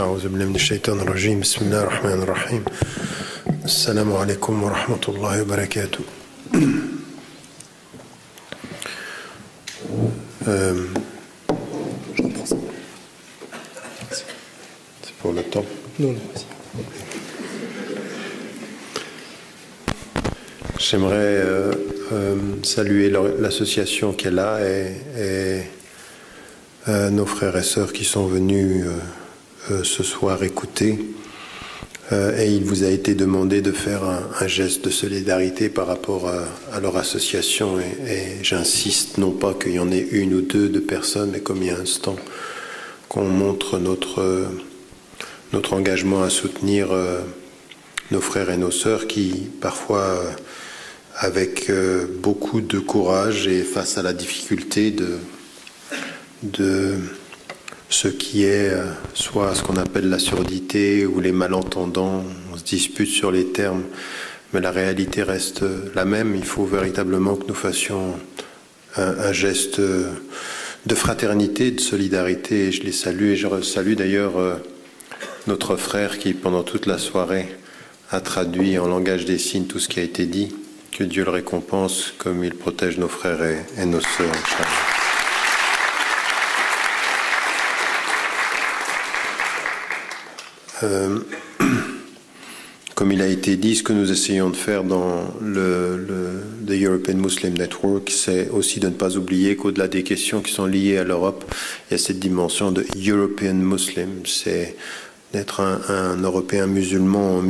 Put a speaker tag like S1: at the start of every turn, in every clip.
S1: أعوذ بالله من الشيطان الرجيم بسم الله الرحمن الرحيم السلام عليكم ورحمة الله وبركاته. C'est pour le temps.
S2: Non.
S1: J'aimerais saluer l'association qu'elle a et nos frères et sœurs qui sont venus ce soir écouter. Et il vous a été demandé de faire un geste de solidarité par rapport à leur association. Et j'insiste, non pas qu'il y en ait une ou deux de personnes, mais comme il y a un instant, qu'on montre notre engagement à soutenir nos frères et nos sœurs qui, parfois, avec beaucoup de courage et face à la difficulté de ce qui est soit ce qu'on appelle la surdité ou les malentendants, on se dispute sur les termes, mais la réalité reste la même. Il faut véritablement que nous fassions un geste de fraternité, de solidarité, et je les salue, et je salue d'ailleurs notre frère qui, pendant toute la soirée, a traduit en langage des signes tout ce qui a été dit. Que Dieu le récompense comme il protège nos frères et nos sœurs. Comme il a été dit, ce que nous essayons de faire dans the European Muslim Network, c'est aussi de ne pas oublier qu'au-delà des questions qui sont liées à l'Europe, il y a cette dimension de European Muslim, c'est d'être un Européen musulman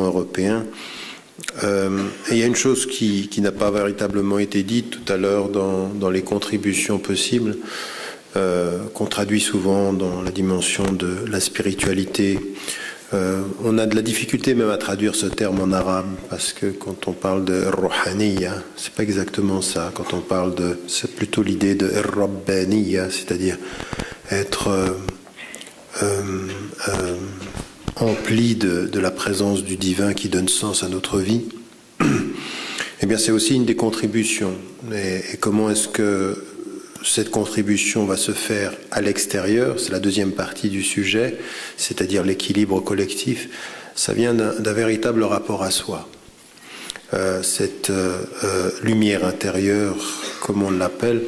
S1: européen. Et il y a une chose qui n'a pas véritablement été dite tout à l'heure dans les contributions possibles, qu'on traduit souvent dans la dimension de la spiritualité. On a de la difficulté même à traduire ce terme en arabe, parce que quand on parle de ruhaniya, c'est pas exactement ça. Quand on parle c'est plutôt l'idée de rabbaniya, c'est-à-dire être empli de la présence du divin qui donne sens à notre vie. Eh bien, c'est aussi une des contributions. Et comment est-ce que cette contribution va se faire à l'extérieur? C'est la deuxième partie du sujet, c'est-à-dire l'équilibre collectif. Ça vient d'un véritable rapport à soi. Cette lumière intérieure, comme on l'appelle.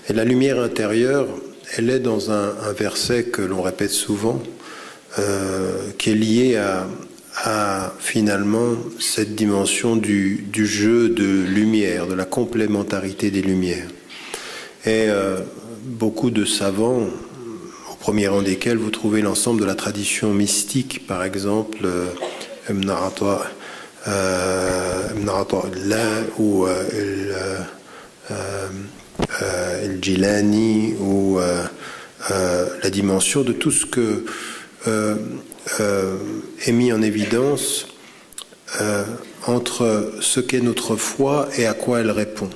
S1: Et la lumière intérieure, elle est dans un verset que l'on répète souvent, qui est lié à finalement cette dimension du jeu de lumière, de la complémentarité des lumières. Et beaucoup de savants, au premier rang desquels vous trouvez l'ensemble de la tradition mystique, par exemple Ibn Ata'illah ou el-Jilani, ou la dimension de tout ce que est mis en évidence entre ce qu'est notre foi et à quoi elle répond.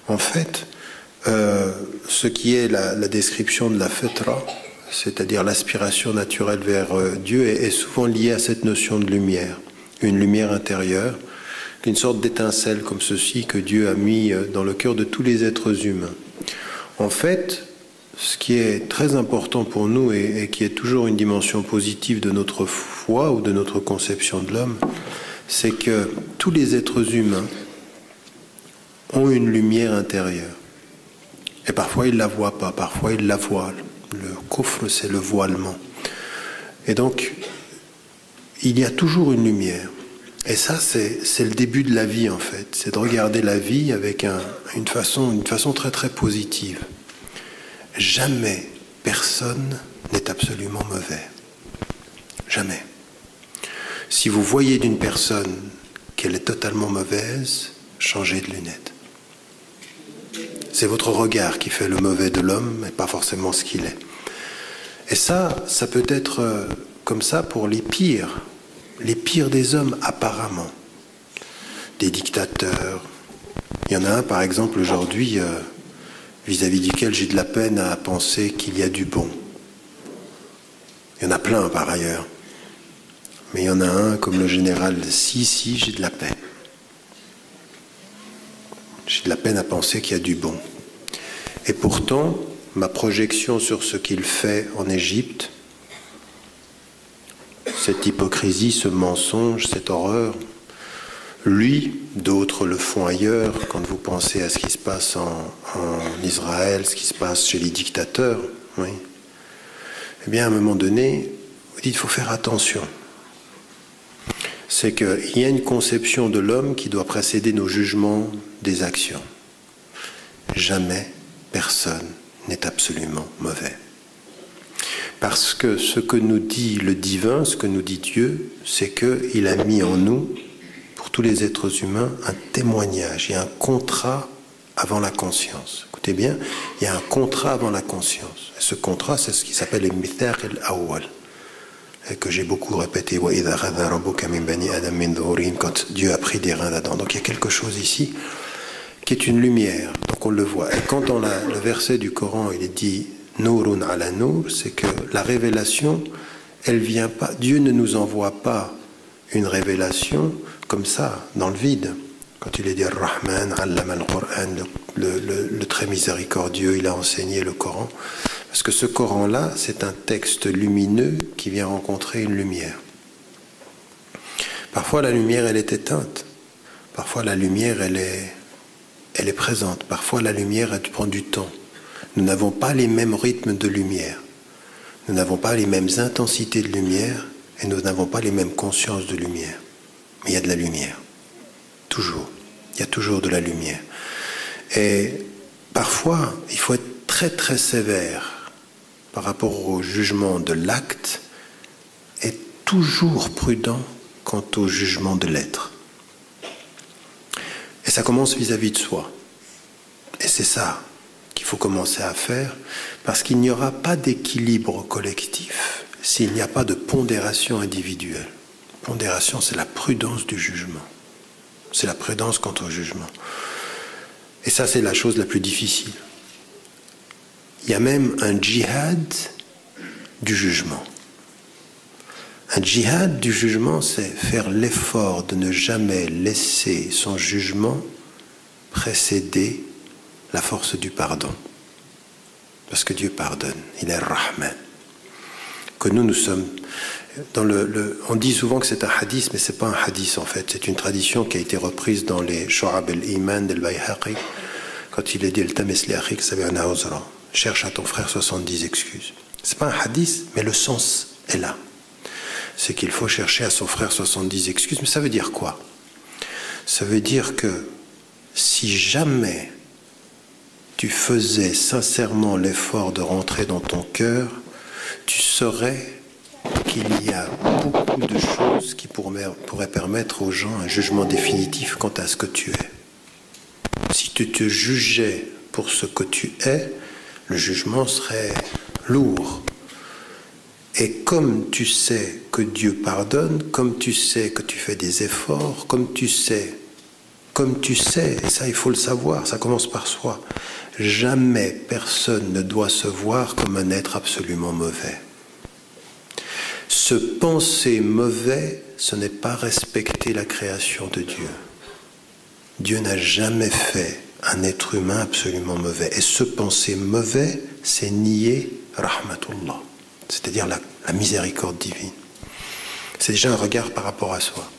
S1: En fait, ce qui est la description de la fitra, c'est-à-dire l'aspiration naturelle vers Dieu, est souvent lié à cette notion de lumière, une lumière intérieure, une sorte d'étincelle comme ceci que Dieu a mis dans le cœur de tous les êtres humains. En fait, ce qui est très important pour nous et qui est toujours une dimension positive de notre foi ou de notre conception de l'homme, c'est que tous les êtres humains ont une lumière intérieure. Et parfois ils ne la voient pas, parfois ils la voilent. Le kufr, c'est le voilement. Et donc, il y a toujours une lumière. Et ça, c'est le début de la vie, en fait. C'est de regarder la vie avec une façon très très positive. Jamais personne n'est absolument mauvais. Jamais. Si vous voyez d'une personne qu'elle est totalement mauvaise, changez de lunettes. C'est votre regard qui fait le mauvais de l'homme et pas forcément ce qu'il est. Et ça peut être comme ça pour les pires des hommes apparemment. Des dictateurs. Il y en a un par exemple aujourd'hui vis-à-vis duquel j'ai de la peine à penser qu'il y a du bon. Il y en a plein par ailleurs. Mais il y en a un comme le général si, j'ai de la peine. J'ai de la peine à penser qu'il y a du bon. Et pourtant, ma projection sur ce qu'il fait en Égypte, cette hypocrisie, ce mensonge, cette horreur. Lui, d'autres le font ailleurs, quand vous pensez à ce qui se passe en Israël, ce qui se passe chez les dictateurs. Oui. Eh bien, à un moment donné, vous dites, il faut faire attention. C'est qu'il y a une conception de l'homme qui doit précéder nos jugements des actions. Jamais personne n'est absolument mauvais. Parce que ce que nous dit le divin, ce que nous dit Dieu, c'est qu'il a mis en nous, pour tous les êtres humains, un témoignage, il y a un contrat avant la conscience. Écoutez bien, il y a un contrat avant la conscience. Et ce contrat, c'est ce qui s'appelle le mithaq al-awwal, et que j'ai beaucoup répété, quand Dieu a pris des reins d'Adam. Donc il y a quelque chose ici qui est une lumière, donc on le voit. Et quand dans le verset du Coran, il est dit Nourun ala Nour, c'est que la révélation, elle vient pas, Dieu ne nous envoie pas une révélation comme ça, dans le vide. Quand il est dit Ar-Rahman, Allama al-Qur'an, le très miséricordieux, il a enseigné le Coran. Parce que ce Coran-là, c'est un texte lumineux qui vient rencontrer une lumière. Parfois, la lumière, elle est éteinte. Parfois, la lumière, elle est présente. Parfois, la lumière, elle prend du temps. Nous n'avons pas les mêmes rythmes de lumière. Nous n'avons pas les mêmes intensités de lumière et nous n'avons pas les mêmes consciences de lumière. Mais il y a de la lumière. Toujours. Il y a toujours de la lumière. Et parfois, il faut être très très sévère par rapport au jugement de l'acte et toujours prudent quant au jugement de l'être. Et ça commence vis-à-vis de soi. Et c'est ça qu'il faut commencer à faire, parce qu'il n'y aura pas d'équilibre collectif s'il n'y a pas de pondération individuelle. Pondération, c'est la prudence du jugement. C'est la prudence quant au jugement. Et ça, c'est la chose la plus difficile. Il y a même un djihad du jugement. Un djihad du jugement, c'est faire l'effort de ne jamais laisser son jugement précéder la force du pardon. Parce que Dieu pardonne, il est Rahman. Que nous sommes... on dit souvent que c'est un hadith, mais ce n'est pas un hadith en fait. C'est une tradition qui a été reprise dans les Shu'ab al-Iman del-Bayhaqi. Quand il est dit Al-Tamis li-akhik sab'ina uzra. Cherche à ton frère 70 excuses. Ce n'est pas un hadith, mais le sens est là. C'est qu'il faut chercher à son frère 70 excuses. Mais ça veut dire quoi? Ça veut dire que si jamais tu faisais sincèrement l'effort de rentrer dans ton cœur, tu saurais qu'il y a beaucoup de choses qui pourraient permettre aux gens un jugement définitif quant à ce que tu es. Si tu te jugeais pour ce que tu es, le jugement serait lourd. Et comme tu sais que Dieu pardonne, comme tu sais que tu fais des efforts, comme tu sais, et ça il faut le savoir, ça commence par soi, jamais personne ne doit se voir comme un être absolument mauvais. Se penser mauvais, ce n'est pas respecter la création de Dieu. Dieu n'a jamais fait un être humain absolument mauvais. Et se penser mauvais, c'est nier Rahmatullah, c'est-à-dire la miséricorde divine. C'est déjà un regard par rapport à soi.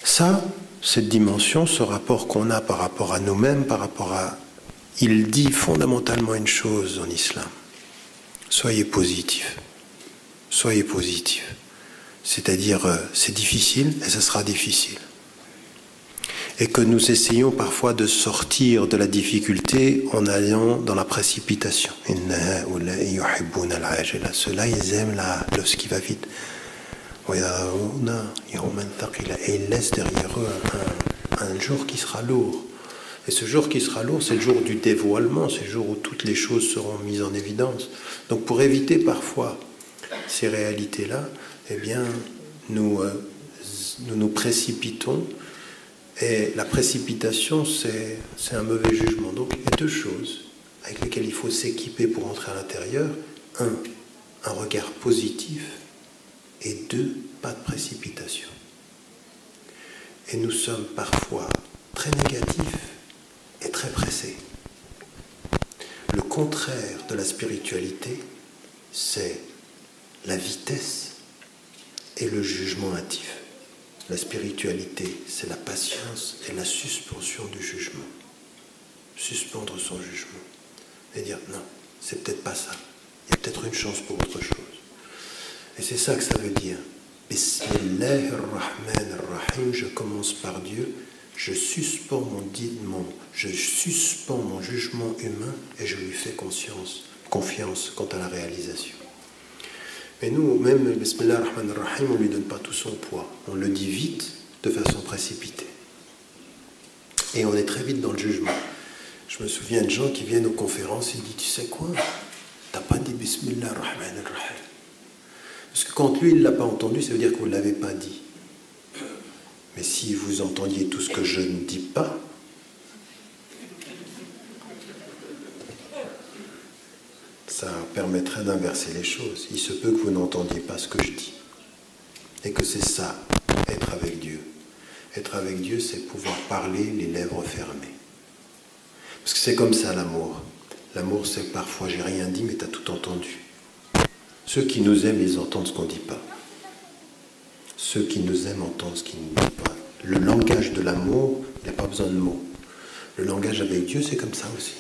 S1: Ça, cette dimension, ce rapport qu'on a par rapport à nous-mêmes, par rapport à... Il dit fondamentalement une chose en islam. Soyez positif. Soyez positif. C'est-à-dire, c'est difficile et ce sera difficile. Et que nous essayons parfois de sortir de la difficulté en allant dans la précipitation. Ceux-là, ils aiment ce qui va vite. Et ils laissent derrière eux un jour qui sera lourd. Et ce jour qui sera lourd, c'est le jour du dévoilement, c'est le jour où toutes les choses seront mises en évidence. Donc pour éviter parfois ces réalités-là, eh bien, nous nous précipitons. Et la précipitation, c'est un mauvais jugement. Donc il y a deux choses avec lesquelles il faut s'équiper pour entrer à l'intérieur. Un regard positif. Et deux, pas de précipitation. Et nous sommes parfois très négatifs et très pressés. Le contraire de la spiritualité, c'est la vitesse et le jugement hâtif. La spiritualité, c'est la patience et la suspension du jugement. Suspendre son jugement. Et dire, non, c'est peut-être pas ça. Il y a peut-être une chance pour autre chose. Et c'est ça que ça veut dire. Bismillahirrahmanirrahim, je commence par Dieu, je suspends mon jugement humain et je lui fais confiance quant à la réalisation. Mais nous, même Bismillahirrahmanirrahim, on ne lui donne pas tout son poids. On le dit vite, de façon précipitée. Et on est très vite dans le jugement. Je me souviens de gens qui viennent aux conférences et disent, tu sais quoi, t'as pas dit Bismillahirrahmanirrahim. Parce que quand lui, il ne l'a pas entendu, ça veut dire que vous ne l'avez pas dit. Mais si vous entendiez tout ce que je ne dis pas, ça permettrait d'inverser les choses. Il se peut que vous n'entendiez pas ce que je dis. Et que c'est ça, être avec Dieu. Être avec Dieu, c'est pouvoir parler les lèvres fermées. Parce que c'est comme ça l'amour. L'amour, c'est parfois, j'ai rien dit, mais tu as tout entendu. Ceux qui nous aiment, ils entendent ce qu'on ne dit pas. Ceux qui nous aiment entendent ce qu'ils ne disent pas. Le langage de l'amour, il n'y a pas besoin de mots. Le langage avec Dieu, c'est comme ça aussi.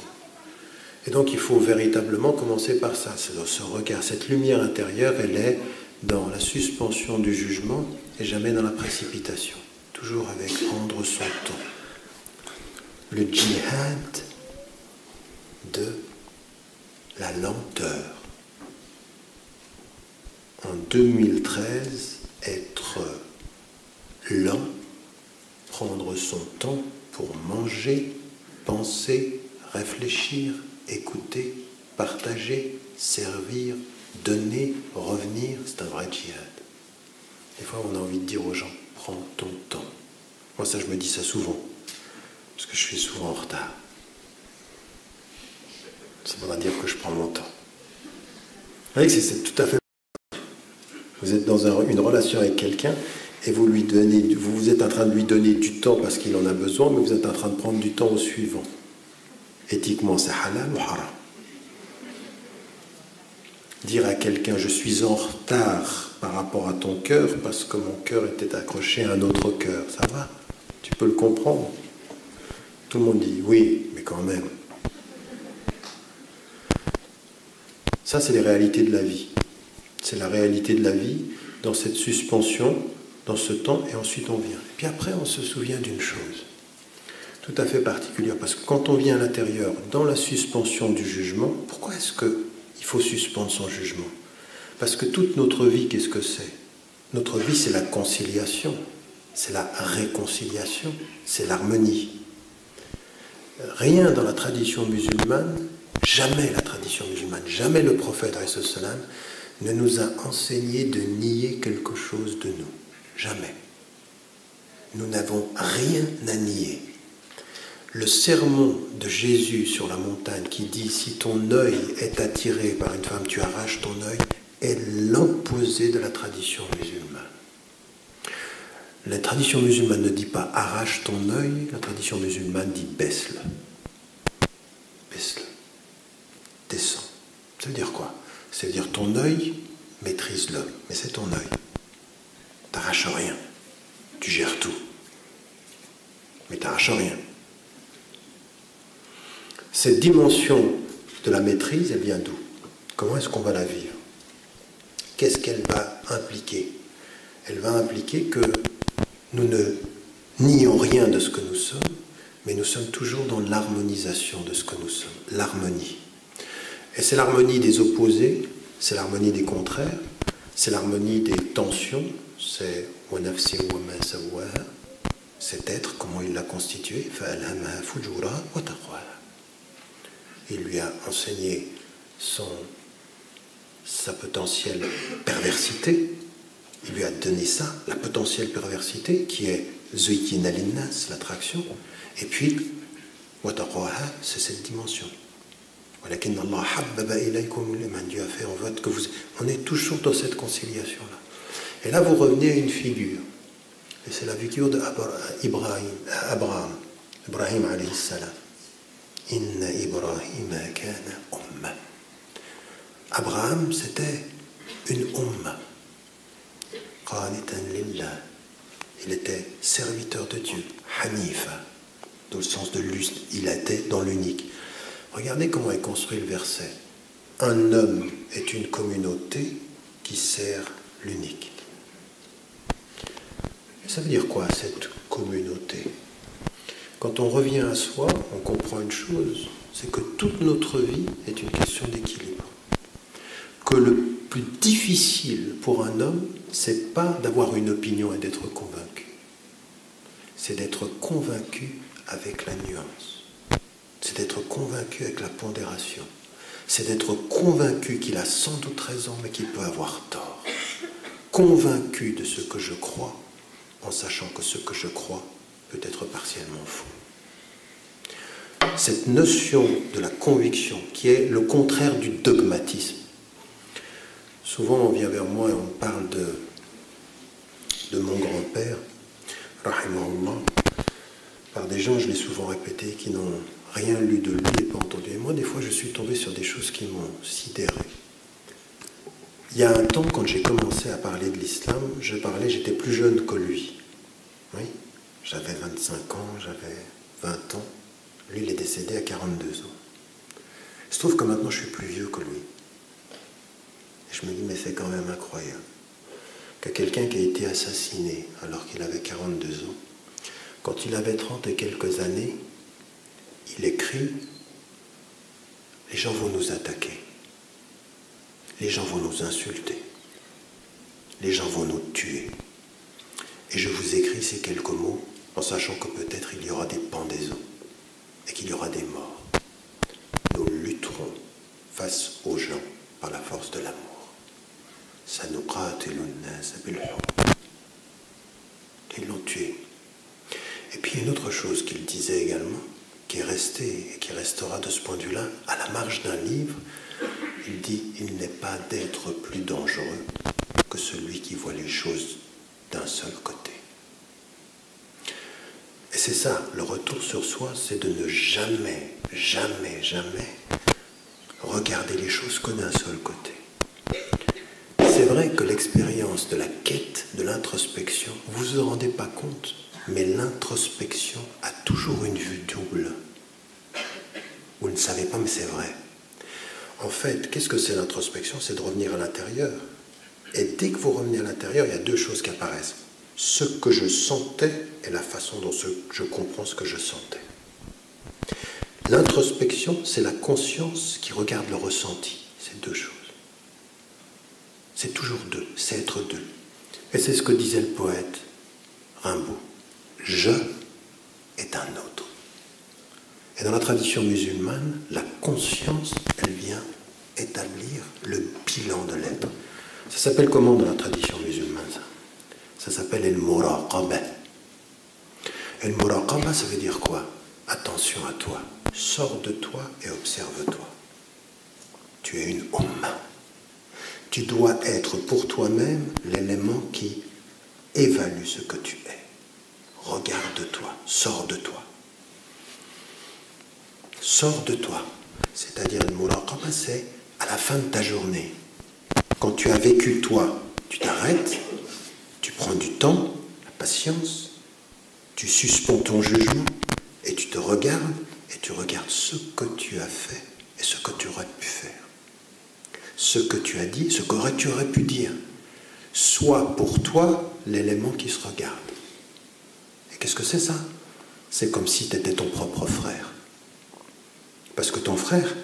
S1: Et donc, il faut véritablement commencer par ça. C'est dans ce regard. Cette lumière intérieure, elle est dans la suspension du jugement et jamais dans la précipitation. Toujours avec prendre son temps. Le djihad de la lenteur. En 2013, être lent, prendre son temps pour manger, penser, réfléchir, écouter, partager, servir, donner, revenir, c'est un vrai djihad. Des fois, on a envie de dire aux gens, prends ton temps. Moi, ça, je me dis ça souvent, parce que je suis souvent en retard. Ça voudra dire que je prends mon temps. Vous voyez que c'est tout à fait... Vous êtes dans une relation avec quelqu'un et vous êtes en train de lui donner du temps parce qu'il en a besoin, mais vous êtes en train de prendre du temps au suivant. Éthiquement, c'est halal ou haram. Dire à quelqu'un, je suis en retard par rapport à ton cœur parce que mon cœur était accroché à un autre cœur, ça va? Tu peux le comprendre? Tout le monde dit, oui, mais quand même. Ça, c'est les réalités de la vie. C'est la réalité de la vie dans cette suspension, dans ce temps, et ensuite on vient. Et puis après, on se souvient d'une chose tout à fait particulière, parce que quand on vient à l'intérieur, dans la suspension du jugement, pourquoi est-ce qu'il faut suspendre son jugement? Parce que toute notre vie, qu'est-ce que c'est? Notre vie, c'est la conciliation, c'est la réconciliation, c'est l'harmonie. Rien dans la tradition musulmane, jamais la tradition musulmane, jamais le prophète alayhi salam ne nous a enseigné de nier quelque chose de nous. Jamais. Nous n'avons rien à nier. Le sermon de Jésus sur la montagne qui dit « Si ton œil est attiré par une femme, tu arraches ton œil » est l'opposé de la tradition musulmane. La tradition musulmane ne dit pas « arrache ton œil », la tradition musulmane dit « baisse-le ». Baisse-le. Descends. Ça veut dire quoi? Ça veut dire ton œil, maîtrise-le, mais c'est ton œil. T'arraches rien. Tu gères tout. Mais t'arraches rien. Cette dimension de la maîtrise, elle vient d'où? Comment est-ce qu'on va la vivre? Qu'est-ce qu'elle va impliquer? Elle va impliquer que nous ne nions rien de ce que nous sommes, mais nous sommes toujours dans l'harmonisation de ce que nous sommes, l'harmonie. Et c'est l'harmonie des opposés, c'est l'harmonie des contraires, c'est l'harmonie des tensions, c'est cet être, comment il l'a constitué, il lui a enseigné sa potentielle perversité, il lui a donné ça, la potentielle perversité, qui est Zuykin al-Nas, l'attraction, et puis, c'est cette dimension. Dieu a fait en vote que on est toujours dans cette conciliation-là. Et là, vous revenez à une figure. Et c'est la figure d'Abraham. Ibrahim alayhi salam. Inna Ibrahima kana umma. Abraham, c'était une umma. il était serviteur de Dieu, Hanifa, dans le sens de l'unique, il était dans l'unique. Regardez comment est construit le verset. Un homme est une communauté qui sert l'unique. Ça veut dire quoi, cette communauté? Quand on revient à soi, on comprend une chose, c'est que toute notre vie est une question d'équilibre. Que le plus difficile pour un homme, c'est pas d'avoir une opinion et d'être convaincu. C'est d'être convaincu avec la nuance. C'est d'être convaincu avec la pondération. C'est d'être convaincu qu'il a sans doute raison, mais qu'il peut avoir tort. Convaincu de ce que je crois, en sachant que ce que je crois peut être partiellement faux. Cette notion de la conviction, qui est le contraire du dogmatisme. Souvent, on vient vers moi et on parle de mon grand-père, rahimahullah, par des gens, je l'ai souvent répété, qui n'ont rien lu de lui et pas entendu. Et moi, des fois, je suis tombé sur des choses qui m'ont sidéré. Il y a un temps, quand j'ai commencé à parler de l'islam, j'étais plus jeune que lui. Oui, j'avais 25 ans, j'avais 20 ans. Lui, il est décédé à 42 ans. Il se trouve que maintenant, je suis plus vieux que lui. Et je me dis, mais c'est quand même incroyable que quelqu'un qui a été assassiné alors qu'il avait 42 ans, quand il avait 30 et quelques années, il écrit « Les gens vont nous attaquer. Les gens vont nous insulter. Les gens vont nous tuer. Et je vous écris ces quelques mots en sachant que peut-être il y aura des pendaisons et qu'il y aura des morts. Nous lutterons face aux gens par la force de l'amour. Ils l'ont tué. Et puis une autre chose qu'il disait également, qui est restée et qui restera de ce point de vue-là, à la marge d'un livre, il dit « Il n'est pas d'être plus dangereux que celui qui voit les choses d'un seul côté ». Et c'est ça, le retour sur soi, c'est de ne jamais, jamais, jamais regarder les choses que d'un seul côté. C'est vrai que l'expérience de la quête, de l'introspection, vous ne vous rendez pas compte, mais l'introspection a toujours une vue double. Vous ne savez pas, mais c'est vrai. En fait, qu'est-ce que c'est l'introspection? C'est de revenir à l'intérieur. Et dès que vous revenez à l'intérieur, il y a deux choses qui apparaissent. Ce que je sentais et la façon dont je comprends ce que je sentais. L'introspection, c'est la conscience qui regarde le ressenti. C'est deux choses. C'est toujours deux, c'est être deux. Et c'est ce que disait le poète Rimbaud. Je est un autre. Et dans la tradition musulmane, la conscience, elle vient établir le bilan de l'être. Ça s'appelle comment dans la tradition musulmane, ça? Ça s'appelle el-muraqaba. El-muraqaba, ça veut dire quoi? Attention à toi. Sors de toi et observe-toi. Tu es une umma. Tu dois être pour toi-même l'élément qui évalue ce que tu es. Regarde-toi, sors de toi. Sors de toi. C'est-à-dire, le muraqaba, c'est à la fin de ta journée. Quand tu as vécu toi, tu t'arrêtes, tu prends du temps, la patience, tu suspends ton jugement et tu te regardes et tu regardes ce que tu as fait et ce que tu aurais pu faire. Ce que tu as dit, ce que tu aurais pu dire. Sois pour toi l'élément qui se regarde. Et qu'est-ce que c'est ça? C'est comme si tu étais ton propre frère. Parce que ton frère,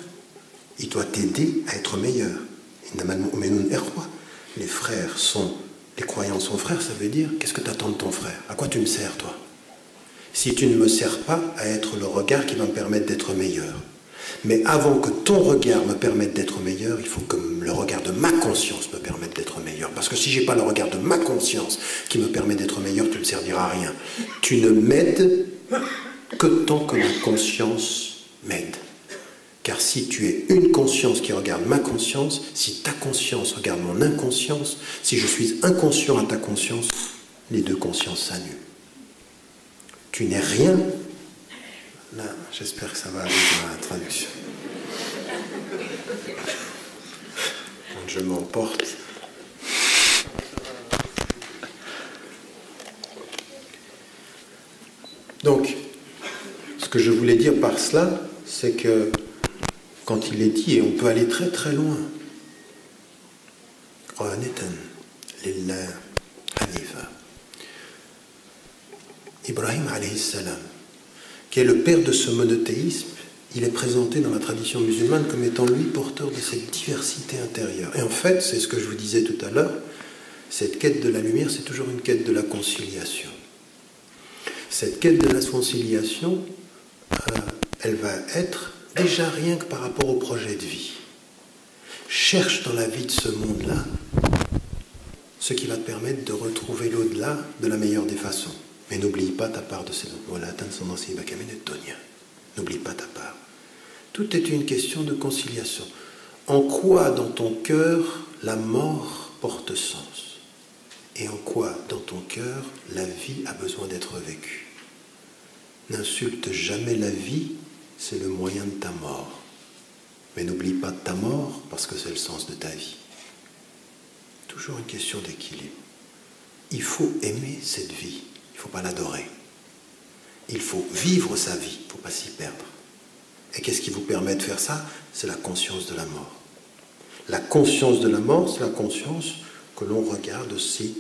S1: il doit t'aider à être meilleur. Les frères sont, les croyants sont frères, ça veut dire, qu'est-ce que tu attends de ton frère? À quoi tu me sers, toi? Si tu ne me sers pas à être le regard qui va me permettre d'être meilleur. Mais avant que ton regard me permette d'être meilleur, il faut que le regard de ma conscience me permette d'être meilleur. Parce que si je n'ai pas le regard de ma conscience qui me permet d'être meilleur, tu ne me serviras à rien. Tu ne m'aides que tant que ma conscience m'aide. Car si tu es une conscience qui regarde ma conscience, si ta conscience regarde mon inconscience, si je suis inconscient à ta conscience, les deux consciences s'annulent. Tu n'es rien. Là, j'espère que ça va avec ma traduction. Quand je m'emporte. Donc, ce que je voulais dire par cela, c'est que quand il est dit, et on peut aller très très loin, Ibrahim alayhi salam, qui est le père de ce monothéisme, il est présenté dans la tradition musulmane comme étant lui porteur de cette diversité intérieure. Et en fait, c'est ce que je vous disais tout à l'heure, cette quête de la lumière, c'est toujours une quête de la conciliation. Cette quête de la conciliation, elle va être déjà rien que par rapport au projet de vie. Cherche dans la vie de ce monde-là ce qui va te permettre de retrouver l'au-delà de la meilleure des façons. Mais n'oublie pas ta part de ces voilà, n'oublie pas ta part. Tout est une question de conciliation. En quoi dans ton cœur la mort porte sens? Et en quoi dans ton cœur la vie a besoin d'être vécue? N'insulte jamais la vie, c'est le moyen de ta mort. Mais n'oublie pas ta mort parce que c'est le sens de ta vie. Toujours une question d'équilibre. Il faut aimer cette vie, il ne faut pas l'adorer. Il faut vivre sa vie, il ne faut pas s'y perdre. Et qu'est-ce qui vous permet de faire ça? C'est la conscience de la mort. La conscience de la mort, c'est la conscience que l'on regarde ses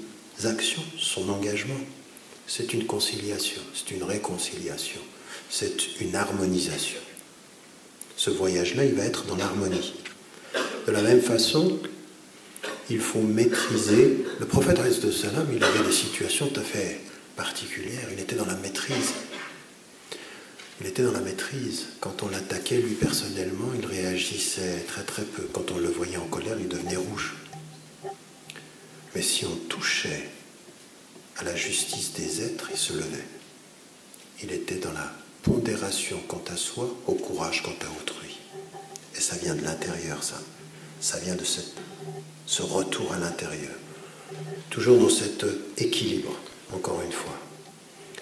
S1: actions, son engagement. C'est une conciliation, c'est une réconciliation, c'est une harmonisation. Ce voyage-là, il va être dans l'harmonie. De la même façon, il faut maîtriser. Le prophète alayhi salam, il avait des situations tout à fait particulières. Il était dans la maîtrise. Il était dans la maîtrise. Quand on l'attaquait, lui personnellement, il réagissait très très peu. Quand on le voyait en colère, il devenait rouge. Mais si on touchait à la justice des êtres, il se levait. Il était dans la pondération quant à soi, au courage quant à autrui. Et ça vient de l'intérieur, ça. Ça vient de ce retour à l'intérieur. Toujours dans cet équilibre, encore une fois.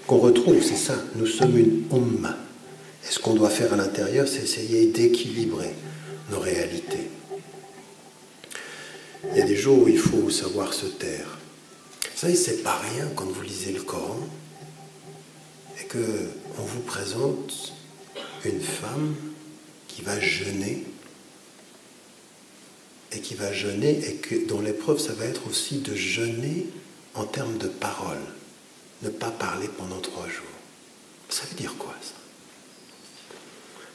S1: Qu'on retrouve, c'est ça, nous sommes une umma. Et ce qu'on doit faire à l'intérieur, c'est essayer d'équilibrer nos réalités. Il y a des jours où il faut savoir se taire. Vous savez, c'est pas rien quand vous lisez le Coran et qu'on vous présente une femme qui va jeûner et dont l'épreuve, ça va être aussi de jeûner en termes de parole. Ne pas parler pendant 3 jours. Ça veut dire quoi, ça?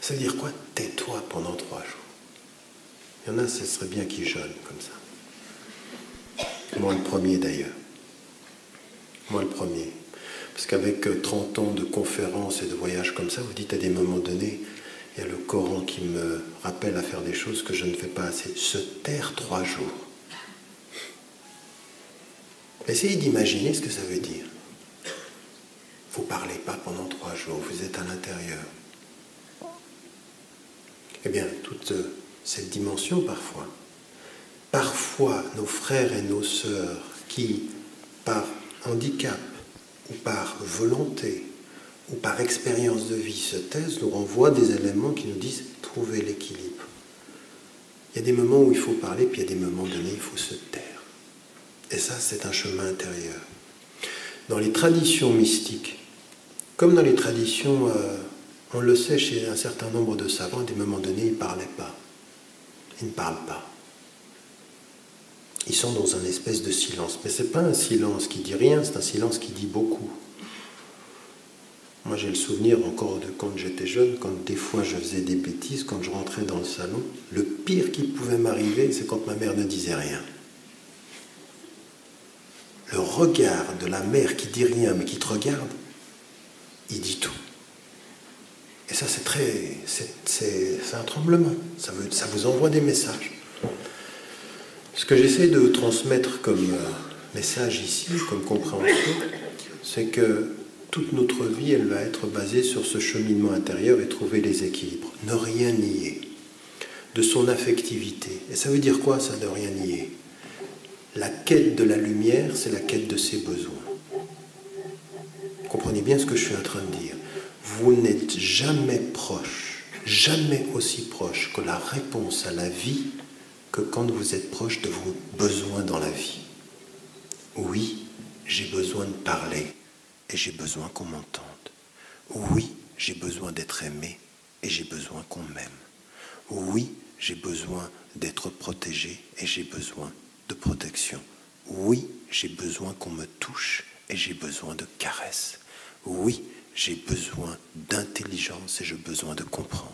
S1: Ça veut dire quoi? Tais-toi pendant 3 jours. Il y en a, ce serait bien qu'ils jeûnent comme ça. Moi le premier d'ailleurs. Moi le premier. Parce qu'avec 30 ans de conférences et de voyages comme ça, vous dites à des moments donnés, il y a le Coran qui me rappelle à faire des choses que je ne fais pas assez. Se taire 3 jours. Essayez d'imaginer ce que ça veut dire. Vous ne parlez pas pendant 3 jours, vous êtes à l'intérieur. Eh bien, toute cette dimension parfois nos frères et nos sœurs qui, par handicap ou par volonté ou par expérience de vie se taisent, nous renvoient des éléments qui nous disent « trouver l'équilibre ». Il y a des moments où il faut parler, puis il y a des moments donnés, il faut se taire. Et ça, c'est un chemin intérieur. Dans les traditions mystiques, comme dans les traditions, on le sait chez un certain nombre de savants, à des moments donnés, ils ne parlaient pas. Ils ne parlent pas. Ils sont dans un espèce de silence. Mais ce n'est pas un silence qui dit rien, c'est un silence qui dit beaucoup. Moi, j'ai le souvenir encore de quand j'étais jeune, quand des fois je faisais des bêtises, quand je rentrais dans le salon, le pire qui pouvait m'arriver, c'est quand ma mère ne disait rien. Le regard de la mère qui dit rien, mais qui te regarde, il dit tout. Et ça, c'est un tremblement. Ça vous envoie des messages. Ce que j'essaie de transmettre comme message ici, comme compréhension, c'est que toute notre vie, elle va être basée sur ce cheminement intérieur et trouver les équilibres. Ne rien nier de son affectivité. Et ça veut dire quoi, ça, de rien nier? La quête de la lumière, c'est la quête de ses besoins. Comprenez bien ce que je suis en train de dire. Vous n'êtes jamais proche, jamais aussi proche que la réponse à la vie que quand vous êtes proche de vos besoins dans la vie. Oui, j'ai besoin de parler et j'ai besoin qu'on m'entende. Oui, j'ai besoin d'être aimé et j'ai besoin qu'on m'aime. Oui, j'ai besoin d'être protégé et j'ai besoin de protection. Oui, j'ai besoin qu'on me touche et j'ai besoin de caresses. Oui, j'ai besoin d'intelligence et j'ai besoin de comprendre.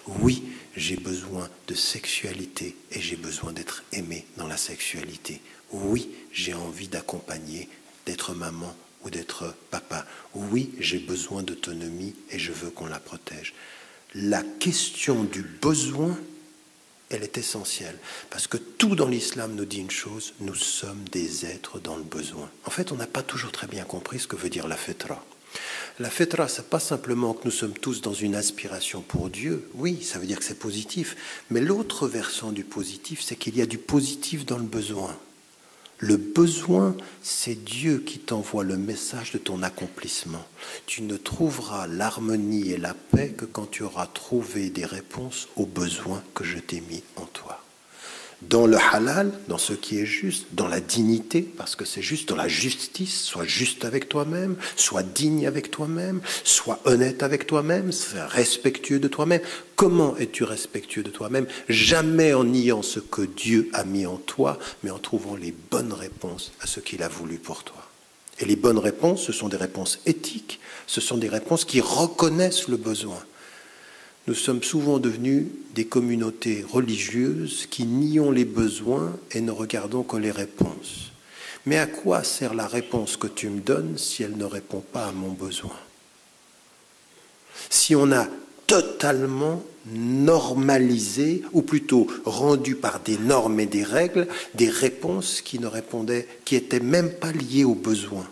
S1: Oui, j'ai besoin de sexualité et j'ai besoin d'être aimé dans la sexualité. Oui, j'ai envie d'accompagner, d'être maman ou d'être papa. Oui, j'ai besoin d'autonomie et je veux qu'on la protège. La question du besoin, elle est essentielle, parce que tout dans l'islam nous dit une chose, nous sommes des êtres dans le besoin. En fait, on n'a pas toujours très bien compris ce que veut dire la fitra. La fitra, ce n'est pas simplement que nous sommes tous dans une aspiration pour Dieu, oui, ça veut dire que c'est positif, mais l'autre versant du positif, c'est qu'il y a du positif dans le besoin. Le besoin, c'est Dieu qui t'envoie le message de ton accomplissement. Tu ne trouveras l'harmonie et la paix que quand tu auras trouvé des réponses aux besoins que je t'ai mis en toi. Dans le halal, dans ce qui est juste, dans la dignité, parce que c'est juste, dans la justice, sois juste avec toi-même, sois digne avec toi-même, sois honnête avec toi-même, sois respectueux de toi-même. Comment es-tu respectueux de toi-même? Jamais en niant ce que Dieu a mis en toi, mais en trouvant les bonnes réponses à ce qu'il a voulu pour toi. Et les bonnes réponses, ce sont des réponses éthiques, ce sont des réponses qui reconnaissent le besoin. Nous sommes souvent devenus des communautés religieuses qui nions les besoins et ne regardons que les réponses. Mais à quoi sert la réponse que tu me donnes si elle ne répond pas à mon besoin? Si on a totalement normalisé, ou plutôt rendu par des normes et des règles, des réponses qui ne répondaient, qui n'étaient même pas liées aux besoins.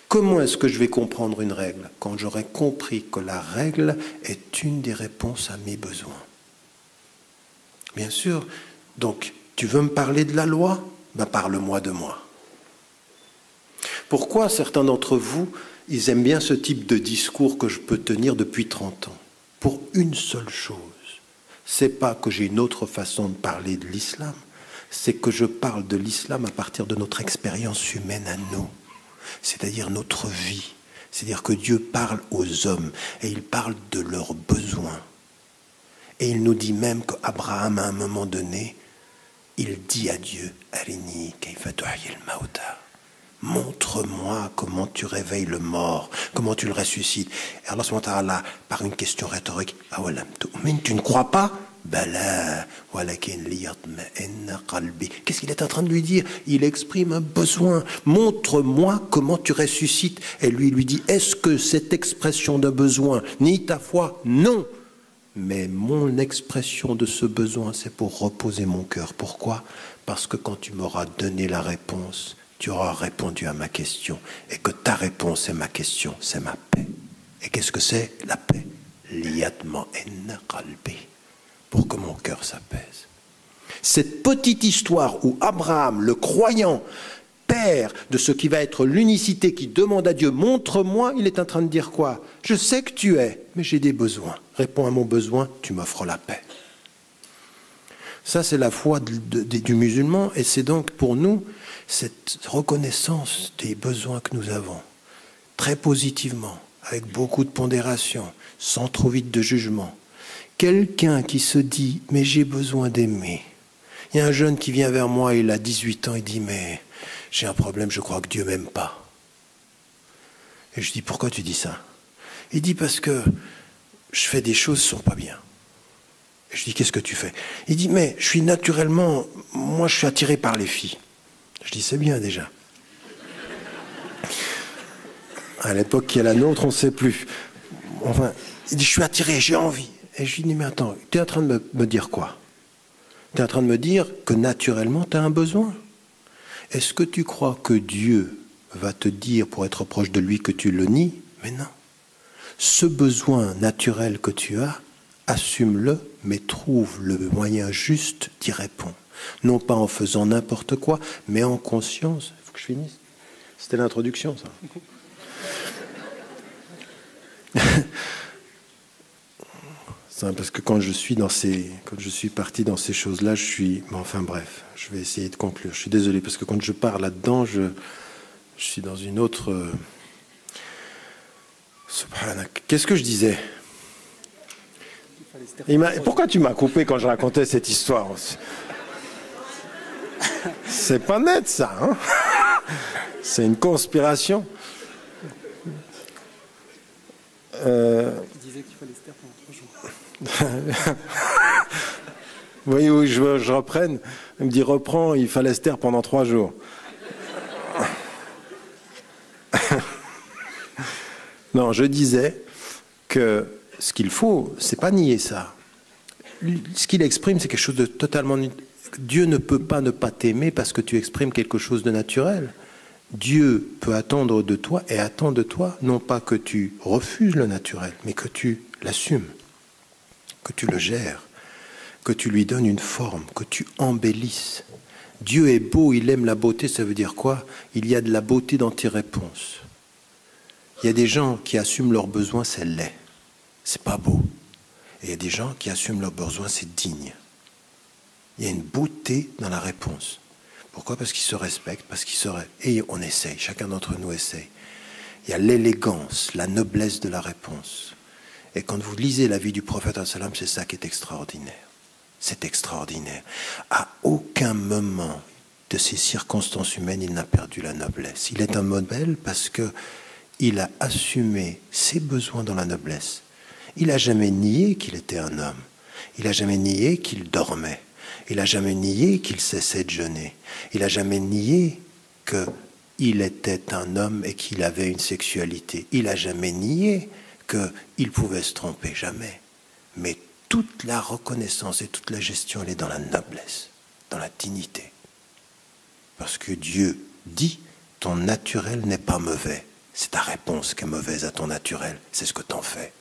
S1: Comment est-ce que je vais comprendre une règle? Quand j'aurai compris que la règle est une des réponses à mes besoins. Bien sûr, donc, tu veux me parler de la loi? Ben, parle-moi de moi. Pourquoi certains d'entre vous, ils aiment bien ce type de discours que je peux tenir depuis 30 ans? Pour une seule chose. C'est pas que j'ai une autre façon de parler de l'islam, c'est que je parle de l'islam à partir de notre expérience humaine à nous. C'est-à-dire notre vie. C'est-à-dire que Dieu parle aux hommes et il parle de leurs besoins. Et il nous dit même qu'Abraham, à un moment donné, il dit à Dieu, Arini kayfa tuhyil mauta. Montre-moi comment tu réveilles le mort, comment tu le ressuscites. Et Allah subhanahu wa ta'ala, par une question rhétorique, awalam tu'min, tu ne crois pas? Bala, walakin liyatma'inna qalbi. Qu'est-ce qu'il est en train de lui dire? Il exprime un besoin. Montre-moi comment tu ressuscites. Et lui dit, est-ce que cette expression de besoin nie ta foi? Non. Mais mon expression de ce besoin, c'est pour reposer mon cœur. Pourquoi? Parce que quand tu m'auras donné la réponse, tu auras répondu à ma question. Et que ta réponse est ma question, c'est ma paix. Et qu'est-ce que c'est la paix? Liyatma'inna qalbi. Pour que mon cœur s'apaise. Cette petite histoire où Abraham, le croyant, père de ce qui va être l'unicité, qui demande à Dieu, montre-moi, il est en train de dire quoi? Je sais que tu es, mais j'ai des besoins. Réponds à mon besoin, tu m'offres la paix. Ça, c'est la foi du musulman, et c'est donc pour nous cette reconnaissance des besoins que nous avons, très positivement, avec beaucoup de pondération, sans trop vite de jugement. Quelqu'un qui se dit « mais j'ai besoin d'aimer ». Il y a un jeune qui vient vers moi, il a 18 ans, il dit « mais j'ai un problème, je crois que Dieu m'aime pas ». Et je dis « pourquoi tu dis ça ?» Il dit « parce que je fais des choses qui ne sont pas bien ». Et je dis « qu'est-ce que tu fais ?» Il dit « mais je suis naturellement, moi je suis attiré par les filles ». Je dis « c'est bien déjà ». À l'époque qui est la nôtre, on ne sait plus. Enfin, il dit « je suis attiré, j'ai envie ». Et je lui dis, mais attends, tu es en train de me dire quoi? Tu es en train de me dire que naturellement, tu as un besoin. Est-ce que tu crois que Dieu va te dire, pour être proche de lui, que tu le nies? Mais non. Ce besoin naturel que tu as, assume-le, mais trouve le moyen juste d'y répondre. Non pas en faisant n'importe quoi, mais en conscience. Il faut que je finisse. C'était l'introduction, ça. Parce que quand je suis parti dans ces choses-là, enfin bref, je vais essayer de conclure. Je suis désolé, parce que quand je pars là-dedans, je suis dans une autre... Subhanak. Qu'est-ce que je disais? Pourquoi tu m'as coupé quand je racontais cette histoire? C'est pas net, ça, hein? C'est une conspiration.
S2: Tu disais qu'il fallait se taire pendant 3 jours.
S1: Oui, je reprenne. Il me dit reprends, il fallait se taire pendant 3 jours. Non, je disais que ce qu'il faut, c'est pas nier ça. Ce qu'il exprime, c'est quelque chose de totalement... Dieu ne peut pas ne pas t'aimer parce que tu exprimes quelque chose de naturel. Dieu peut attendre de toi et attend de toi, non pas que tu refuses le naturel, mais que tu l'assumes, que tu le gères, que tu lui donnes une forme, que tu embellisses. Dieu est beau, il aime la beauté, ça veut dire quoi? Il y a de la beauté dans tes réponses. Il y a des gens qui assument leurs besoins, c'est laid, c'est pas beau. Et il y a des gens qui assument leurs besoins, c'est digne. Il y a une beauté dans la réponse. Pourquoi? Parce qu'ils se respectent, parce qu'ils se... Et on essaye, chacun d'entre nous essaye. Il y a l'élégance, la noblesse de la réponse. Et quand vous lisez la vie du prophète, c'est ça qui est extraordinaire. C'est extraordinaire. À aucun moment de ces circonstances humaines, il n'a perdu la noblesse. Il est un modèle parce qu'il a assumé ses besoins dans la noblesse. Il n'a jamais nié qu'il était un homme. Il n'a jamais nié qu'il dormait. Il n'a jamais nié qu'il cessait de jeûner. Il n'a jamais nié qu'il était un homme et qu'il avait une sexualité. Il n'a jamais nié qu'il pouvait se tromper, jamais. Mais toute la reconnaissance et toute la gestion, elle est dans la noblesse, dans la dignité. Parce que Dieu dit, ton naturel n'est pas mauvais. C'est ta réponse qui est mauvaise à ton naturel. C'est ce que t'en fais.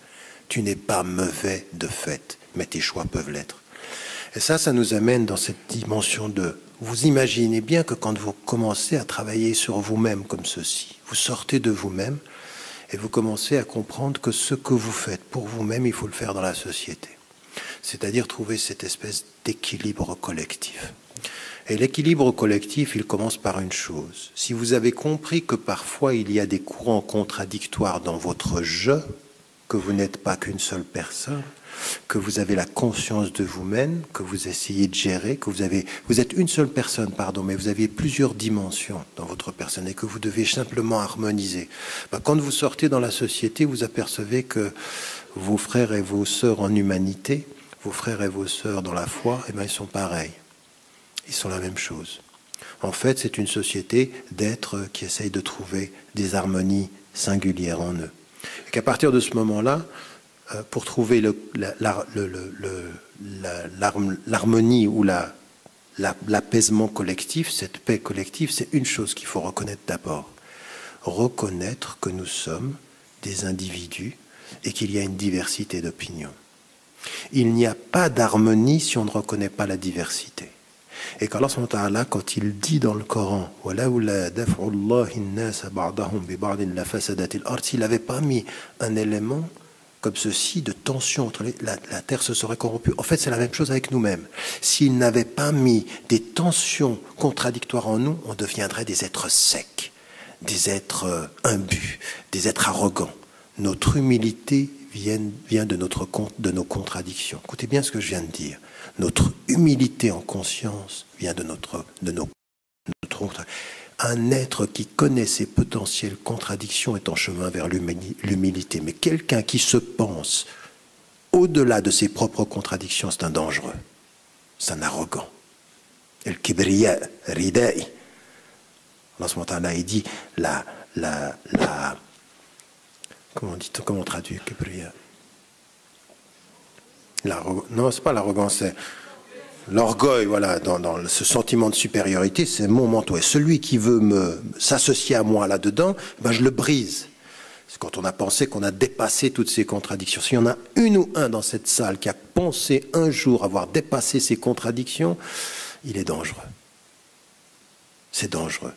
S1: Tu n'es pas mauvais de fait, mais tes choix peuvent l'être. Et ça nous amène dans cette dimension de... Vous imaginez bien que quand vous commencez à travailler sur vous-même comme ceci, vous sortez de vous-même et vous commencez à comprendre que ce que vous faites pour vous-même, il faut le faire dans la société. C'est-à-dire trouver cette espèce d'équilibre collectif. Et l'équilibre collectif, il commence par une chose. Si vous avez compris que parfois il y a des courants contradictoires dans votre jeu, que vous n'êtes pas qu'une seule personne, que vous avez la conscience de vous-même, que vous essayez de gérer, que vous êtes une seule personne, mais vous avez plusieurs dimensions dans votre personne et que vous devez simplement harmoniser. Quand vous sortez dans la société, vous apercevez que vos frères et vos sœurs en humanité, vos frères et vos sœurs dans la foi, ils sont pareils. Ils sont la même chose. En fait, c'est une société d'êtres qui essayent de trouver des harmonies singulières en eux. Et qu'à partir de ce moment-là, pour trouver l'harmonie ou l'apaisement collectif, cette paix collective, c'est une chose qu'il faut reconnaître d'abord. Reconnaître que nous sommes des individus et qu'il y a une diversité d'opinions. Il n'y a pas d'harmonie si on ne reconnaît pas la diversité. Et qu'Allah, quand il dit dans le Coran, s'il n'avait pas mis un élément comme ceci de tension entre la terre se serait corrompue. En fait, c'est la même chose avec nous-mêmes. S'il n'avait pas mis des tensions contradictoires en nous, on deviendrait des êtres secs, des êtres imbus, des êtres arrogants. Notre humilité vient de nos contradictions. Écoutez bien ce que je viens de dire. Notre humilité en conscience vient de notre un être qui connaît ses potentielles contradictions est en chemin vers l'humilité. Mais quelqu'un qui se pense au-delà de ses propres contradictions, c'est un dangereux. C'est un arrogant. Et le kibriya, ridai. Allah il dit comment on traduit kibriya? Non, c'est pas l'arrogance, c'est l'orgueil, voilà, dans ce sentiment de supériorité, c'est mon manteau. Et celui qui veut s'associer à moi là-dedans, je le brise. C'est quand on a pensé qu'on a dépassé toutes ces contradictions. S'il y en a une ou un dans cette salle qui a pensé un jour avoir dépassé ces contradictions, il est dangereux. C'est dangereux.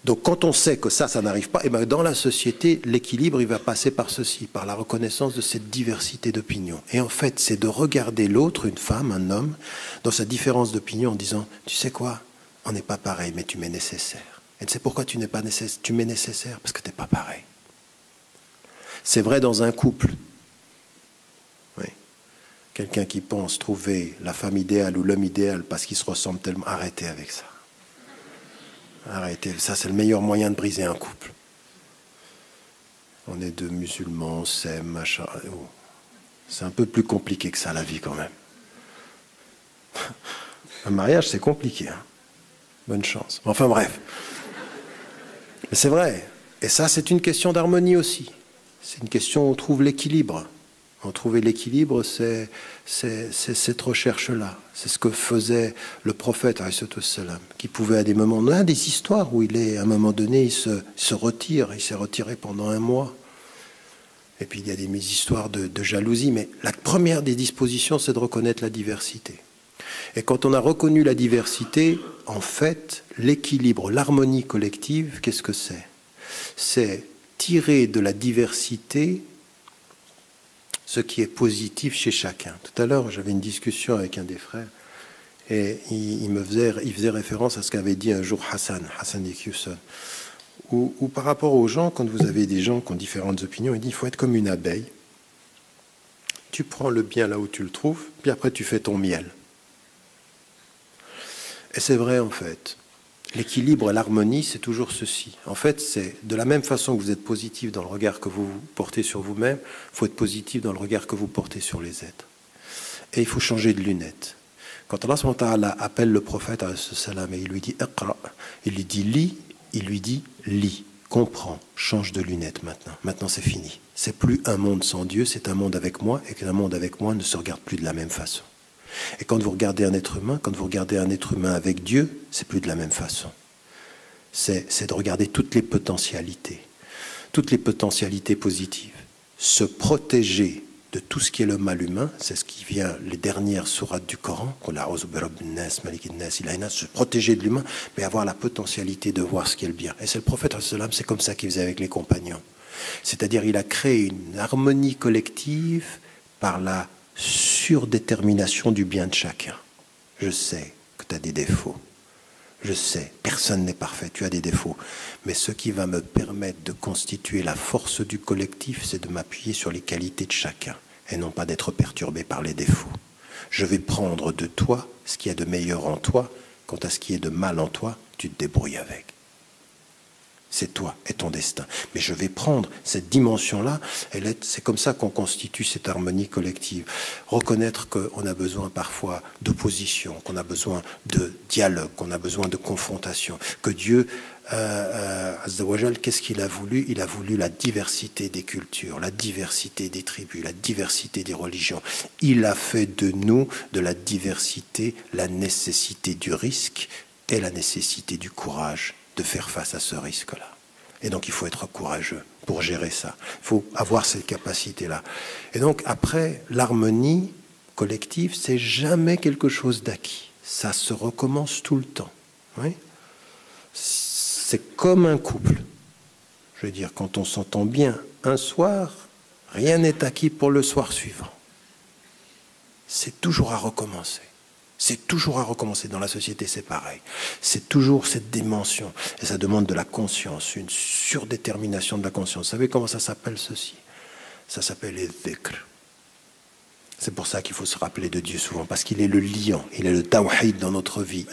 S1: Donc quand on sait que ça n'arrive pas, dans la société, l'équilibre, il va passer par ceci, par la reconnaissance de cette diversité d'opinions. Et en fait, c'est de regarder l'autre, une femme, un homme, dans sa différence d'opinion en disant, tu sais quoi, on n'est pas pareil, mais tu m'es nécessaire. Et tu sais pourquoi tu n'es pas nécessaire? Tu m'es nécessaire parce que tu n'es pas pareil. C'est vrai dans un couple. Oui. Quelqu'un qui pense trouver la femme idéale ou l'homme idéal parce qu'ils se ressemblent tellement... Arrêtez avec ça. Arrêtez. Ça, c'est le meilleur moyen de briser un couple. On est deux musulmans, on s'aime, machin. Oh. C'est un peu plus compliqué que ça, la vie, quand même. Un mariage, c'est compliqué. Hein. Bonne chance. Enfin, bref. Mais c'est vrai. Et ça, c'est une question d'harmonie aussi. C'est une question où on trouve l'équilibre. On trouvait l'équilibre, c'est cette recherche-là. C'est ce que faisait le prophète, qui pouvait à des moments... On a des histoires où à un moment donné, il se retire. Il s'est retiré pendant 1 mois. Et puis il y a des histoires de jalousie. Mais la première des dispositions, c'est de reconnaître la diversité. Et quand on a reconnu la diversité, en fait, l'équilibre, l'harmonie collective, qu'est-ce que c'est? C'est tirer de la diversité ce qui est positif chez chacun. Tout à l'heure, j'avais une discussion avec un des frères et il faisait référence à ce qu'avait dit un jour Hassan Dickinson, où par rapport aux gens, quand vous avez des gens qui ont différentes opinions, il dit il faut être comme une abeille. Tu prends le bien là où tu le trouves, puis après tu fais ton miel. Et c'est vrai en fait. L'équilibre et l'harmonie, c'est toujours ceci. En fait, c'est de la même façon que vous êtes positif dans le regard que vous portez sur vous-même, il faut être positif dans le regard que vous portez sur les êtres. Et il faut changer de lunettes. Quand Allah subhanahu wa ta'ala appelle le prophète et il lui dit « Iqra », il lui dit « lis », il lui dit « lis ». Comprends, change de lunettes maintenant. Maintenant, c'est fini. C'est plus un monde sans Dieu, c'est un monde avec moi, et qu'un monde avec moi ne se regarde plus de la même façon. Et quand vous regardez un être humain, avec Dieu, c'est plus de la même façon. C'est de regarder toutes les potentialités positives. Se protéger de tout ce qui est le mal humain, c'est ce qui vient les dernières sourates du Coran, se protéger de l'humain, mais avoir la potentialité de voir ce qui est le bien. Et c'est le prophète, c'est comme ça qu'il faisait avec les compagnons. C'est-à-dire, il a créé une harmonie collective par la surdétermination du bien de chacun. Je sais que tu as des défauts. Je sais, personne n'est parfait, tu as des défauts. Mais ce qui va me permettre de constituer la force du collectif, c'est de m'appuyer sur les qualités de chacun et non pas d'être perturbé par les défauts. Je vais prendre de toi ce qu'il y a de meilleur en toi. Quant à ce qui est de mal en toi, tu te débrouilles avec. C'est toi et ton destin. Mais je vais prendre cette dimension-là, c'est comme ça qu'on constitue cette harmonie collective. Reconnaître qu'on a besoin parfois d'opposition, qu'on a besoin de dialogue, qu'on a besoin de confrontation, que Dieu, Azzawajal, qu'est-ce qu'il a voulu? Il a voulu la diversité des cultures, la diversité des tribus, la diversité des religions. Il a fait de nous, de la diversité, la nécessité du risque et la nécessité du courage de faire face à ce risque-là. Et donc, il faut être courageux pour gérer ça. Il faut avoir cette capacité-là. Et donc, après, l'harmonie collective, c'est jamais quelque chose d'acquis. Ça se recommence tout le temps. Oui, c'est comme un couple. Je veux dire, quand on s'entend bien un soir, rien n'est acquis pour le soir suivant. C'est toujours à recommencer. C'est toujours à recommencer. Dans la société, c'est pareil. C'est toujours cette dimension. Et ça demande de la conscience, une surdétermination de la conscience. Vous savez comment ça s'appelle ceci? Ça s'appelle les dhikr. C'est pour ça qu'il faut se rappeler de Dieu souvent, parce qu'il est le liant, il est le tawhid dans notre vie,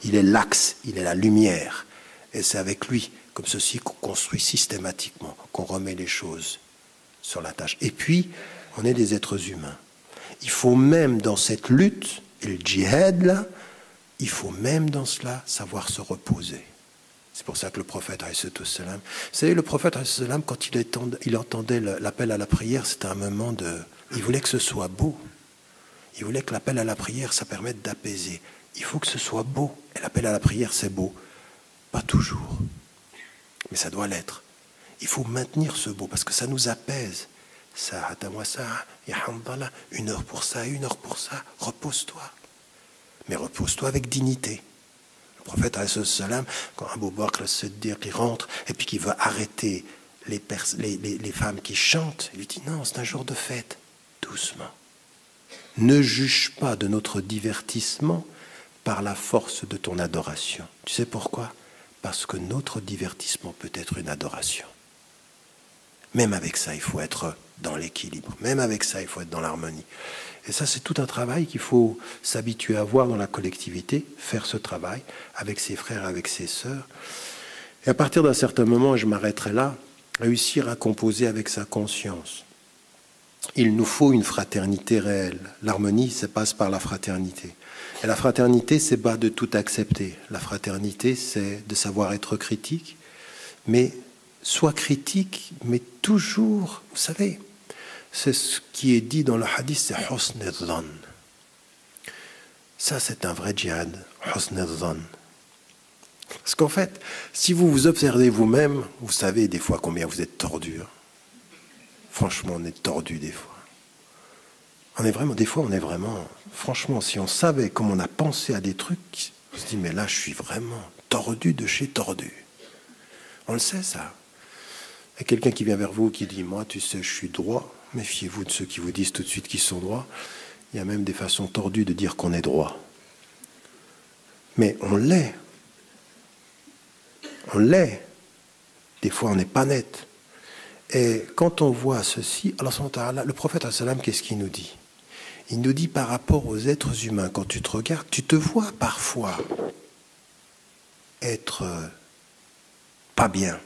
S1: il est l'axe, il est la lumière. Et c'est avec lui, comme ceci, qu'on construit systématiquement, qu'on remet les choses sur la tâche. Et puis, on est des êtres humains. Il faut même dans cette lutte, et le djihad, là, il faut même dans cela savoir se reposer. C'est pour ça que le prophète, vous savez, le prophète, quand il entendait l'appel à la prière, c'était un moment de... Il voulait que ce soit beau. Il voulait que l'appel à la prière, ça permette d'apaiser. Il faut que ce soit beau. Et l'appel à la prière, c'est beau. Pas toujours. Mais ça doit l'être. Il faut maintenir ce beau, parce que ça nous apaise. Ça, une heure pour ça, une heure pour ça, repose-toi. Mais repose-toi avec dignité. Le prophète, quand Abu Bakr al-Siddiq rentre et puis qu'il veut arrêter les femmes qui chantent, il lui dit non, c'est un jour de fête. Doucement. Ne juge pas de notre divertissement par la force de ton adoration. Tu sais pourquoi? Parce que notre divertissement peut être une adoration. Même avec ça, il faut être dans l'équilibre. Même avec ça, il faut être dans l'harmonie. Et ça, c'est tout un travail qu'il faut s'habituer à voir dans la collectivité, faire ce travail avec ses frères, avec ses sœurs. Et à partir d'un certain moment, et je m'arrêterai là, réussir à composer avec sa conscience. Il nous faut une fraternité réelle. L'harmonie, ça passe par la fraternité. Et la fraternité, c'est pas de tout accepter. La fraternité, c'est de savoir être critique, mais soit critique, mais toujours, vous savez, c'est ce qui est dit dans le hadith, c'est husn al-dhann. Ça, c'est un vrai djihad, husn al-dhann. Parce qu'en fait, si vous vous observez vous-même, vous savez des fois combien vous êtes tordu. Franchement, on est tordu des fois. Des fois, on est vraiment, franchement, si on savait comment on a pensé à des trucs, on se dit, mais là, je suis vraiment tordu de chez tordu. On le sait, ça. Et quelqu'un qui vient vers vous, qui dit, moi, tu sais, je suis droit, méfiez-vous de ceux qui vous disent tout de suite qu'ils sont droits. Il y a même des façons tordues de dire qu'on est droit. Mais on l'est. On l'est. Des fois, on n'est pas net. Et quand on voit ceci, Allah, le prophète, qu'est-ce qu'il nous dit? Il nous dit par rapport aux êtres humains, quand tu te regardes, tu te vois parfois être pas bien.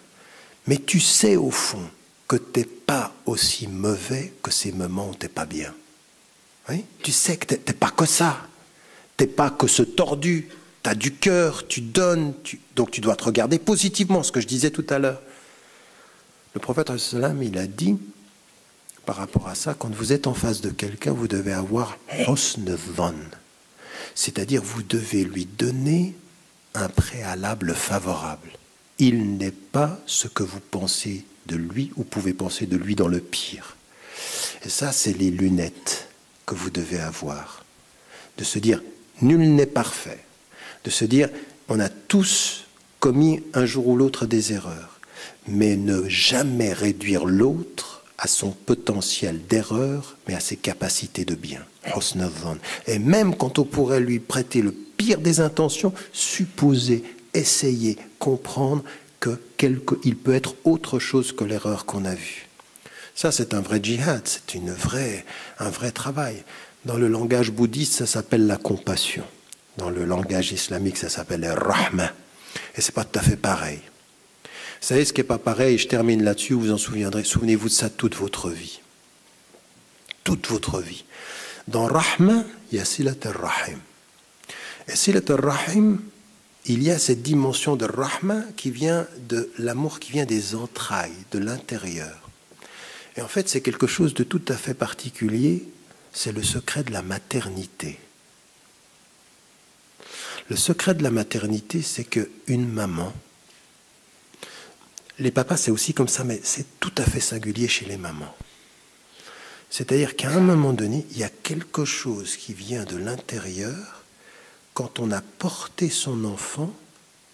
S1: Mais tu sais au fond que tu n'es pas aussi mauvais que ces moments où tu n'es pas bien. Oui? Tu sais que tu n'es pas que ça. Tu n'es pas que ce tordu. Tu as du cœur, tu donnes. Donc tu dois te regarder positivement, ce que je disais tout à l'heure. Le prophète, il a dit, par rapport à ça, quand vous êtes en face de quelqu'un, vous devez avoir husn dhann. C'est-à-dire, vous devez lui donner un préalable favorable. Il n'est pas ce que vous pensez de lui ou pouvez penser de lui dans le pire. Et ça, c'est les lunettes que vous devez avoir. De se dire, nul n'est parfait. De se dire, on a tous commis un jour ou l'autre des erreurs. Mais ne jamais réduire l'autre à son potentiel d'erreur, mais à ses capacités de bien. Husn dhann. Et même quand on pourrait lui prêter le pire des intentions, supposer, essayer, comprendre qu'il peut être autre chose que l'erreur qu'on a vue. Ça, c'est un vrai djihad, c'est un vrai travail. Dans le langage bouddhiste, ça s'appelle la compassion. Dans le langage islamique, ça s'appelle le rahma. Et c'est pas tout à fait pareil. Vous savez ce qui n'est pas pareil, et je termine là-dessus, vous vous en souviendrez, souvenez-vous de ça toute votre vie. Toute votre vie. Dans Rahma, il y a Silat al-Rahim. Et Silat al-Rahim, il y a cette dimension de Rahma qui vient de l'amour qui vient des entrailles, de l'intérieur. Et en fait, c'est quelque chose de tout à fait particulier, c'est le secret de la maternité. Le secret de la maternité, c'est qu'une maman, les papas, c'est aussi comme ça, mais c'est tout à fait singulier chez les mamans. C'est-à-dire qu'à un moment donné, il y a quelque chose qui vient de l'intérieur. Quand on a porté son enfant,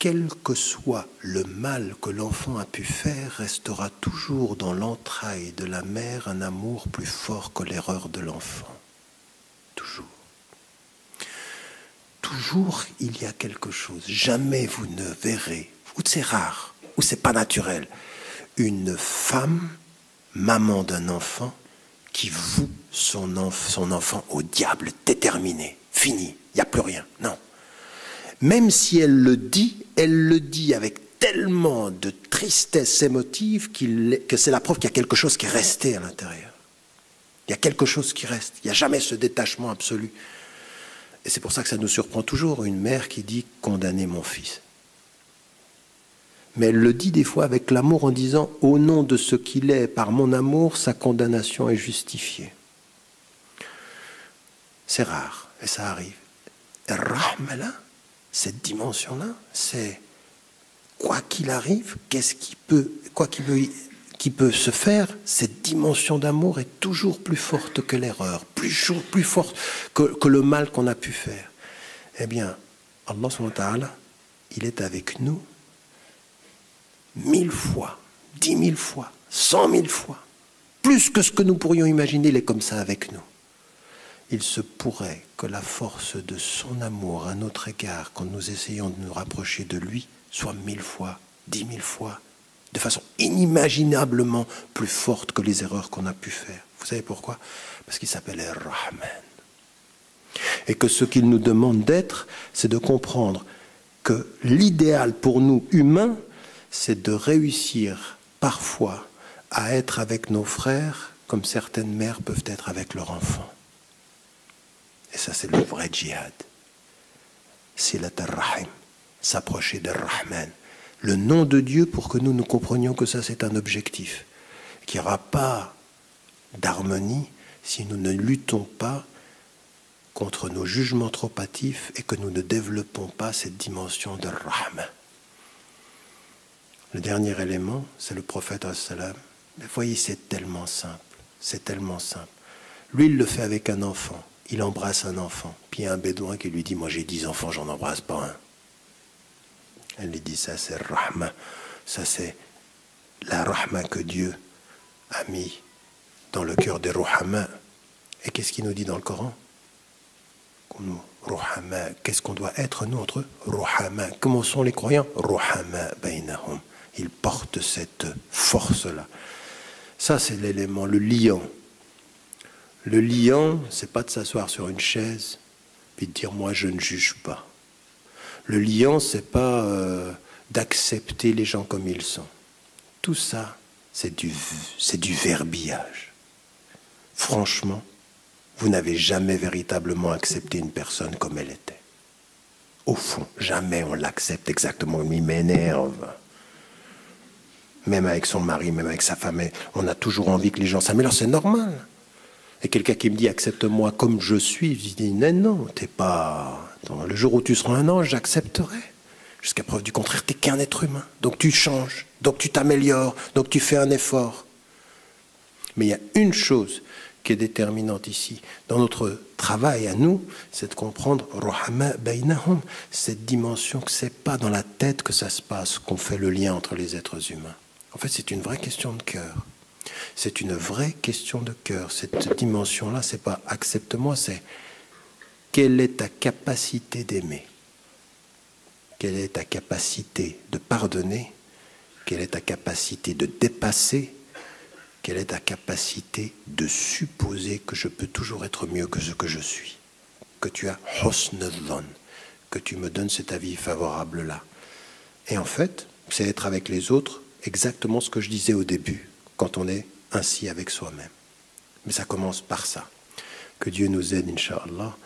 S1: quel que soit le mal que l'enfant a pu faire, restera toujours dans l'entraille de la mère un amour plus fort que l'erreur de l'enfant. Toujours. Toujours, il y a quelque chose. Jamais vous ne verrez, ou c'est rare, ou c'est pas naturel, une femme, maman d'un enfant, qui voue son enfant au diable, déterminé, fini, il n'y a plus rien, non. Même si elle le dit avec tellement de tristesse émotive que c'est la preuve qu'il y a quelque chose qui est resté à l'intérieur. Il y a quelque chose qui reste, il n'y a jamais ce détachement absolu. Et c'est pour ça que ça nous surprend toujours, une mère qui dit « condamnez mon fils ». Mais elle le dit des fois avec l'amour en disant « au nom de ce qu'il est, par mon amour, sa condamnation est justifiée ». C'est rare, et ça arrive. Et Rahma là, cette dimension-là, c'est quoi qu'il arrive, qui peut se faire, cette dimension d'amour est toujours plus forte que l'erreur, plus forte que le mal qu'on a pu faire. Eh bien, Allah subhanahu wa ta'ala, il est avec nous 1000 fois, 10 000 fois, 100 000 fois, plus que ce que nous pourrions imaginer, il est comme ça avec nous. Il se pourrait que la force de son amour à notre égard, quand nous essayons de nous rapprocher de lui, soit 1000 fois, 10 000 fois, de façon inimaginablement plus forte que les erreurs qu'on a pu faire. Vous savez pourquoi? Parce qu'il s'appelle Ar-Rahman. Et que ce qu'il nous demande d'être, c'est de comprendre que l'idéal pour nous, humains, c'est de réussir parfois à être avec nos frères comme certaines mères peuvent être avec leurs enfants. Et ça, c'est le vrai djihad. Silat ar-Rahim, s'approcher d'Ar-Rahman. Le nom de Dieu pour que nous comprenions que ça, c'est un objectif. Qu'il n'y aura pas d'harmonie si nous ne luttons pas contre nos jugements trop hâtifs et que nous ne développons pas cette dimension de Rahman. Le dernier élément, c'est le prophète as-salam. Mais voyez, c'est tellement simple. C'est tellement simple. Lui, il le fait avec un enfant. Il embrasse un enfant. Puis il y a un bédouin qui lui dit, moi j'ai 10 enfants, j'en embrasse pas un. Elle lui dit, ça c'est Rahma. Ça c'est la Rahma que Dieu a mis dans le cœur des Ruhama. Et qu'est-ce qu'il nous dit dans le Coran? Ruhama. Qu'est-ce qu'on doit être, nous, entre Ruhama? Comment sont les croyants? Ruhama bainahum. Ils portent cette force-là. Ça, c'est l'élément, le liant. Le liant, c'est pas de s'asseoir sur une chaise puis de dire, moi, je ne juge pas. Le liant, c'est pas d'accepter les gens comme ils sont. Tout ça, c'est du verbillage. Franchement, vous n'avez jamais véritablement accepté une personne comme elle était. Au fond, jamais on l'accepte exactement comme il m'énerve. Même avec son mari, même avec sa femme, on a toujours envie que les gens s'améliorent, c'est normal. Et quelqu'un qui me dit, accepte-moi comme je suis, je dis, non, t'es pas... Le jour où tu seras un ange, j'accepterai. Jusqu'à preuve du contraire, t'es qu'un être humain. Donc tu changes, donc tu t'améliores, donc tu fais un effort. Mais il y a une chose qui est déterminante ici, dans notre travail à nous, c'est de comprendre Ruhama bainahum, cette dimension que c'est pas dans la tête que ça se passe, qu'on fait le lien entre les êtres humains. En fait, c'est une vraie question de cœur. C'est une vraie question de cœur. Cette dimension-là, c'est pas accepte-moi, c'est quelle est ta capacité d'aimer? Quelle est ta capacité de pardonner? Quelle est ta capacité de dépasser? Quelle est ta capacité de supposer que je peux toujours être mieux que ce que je suis? Que tu as husn al-dhann, que tu me donnes cet avis favorable-là. Et en fait, c'est être avec les autres exactement ce que je disais au début, quand on est ainsi avec soi-même. Mais ça commence par ça. Que Dieu nous aide, Inch'Allah,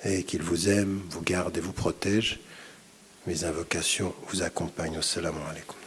S1: et qu'il vous aime, vous garde et vous protège. Mes invocations vous accompagnent. Assalamu alaikum.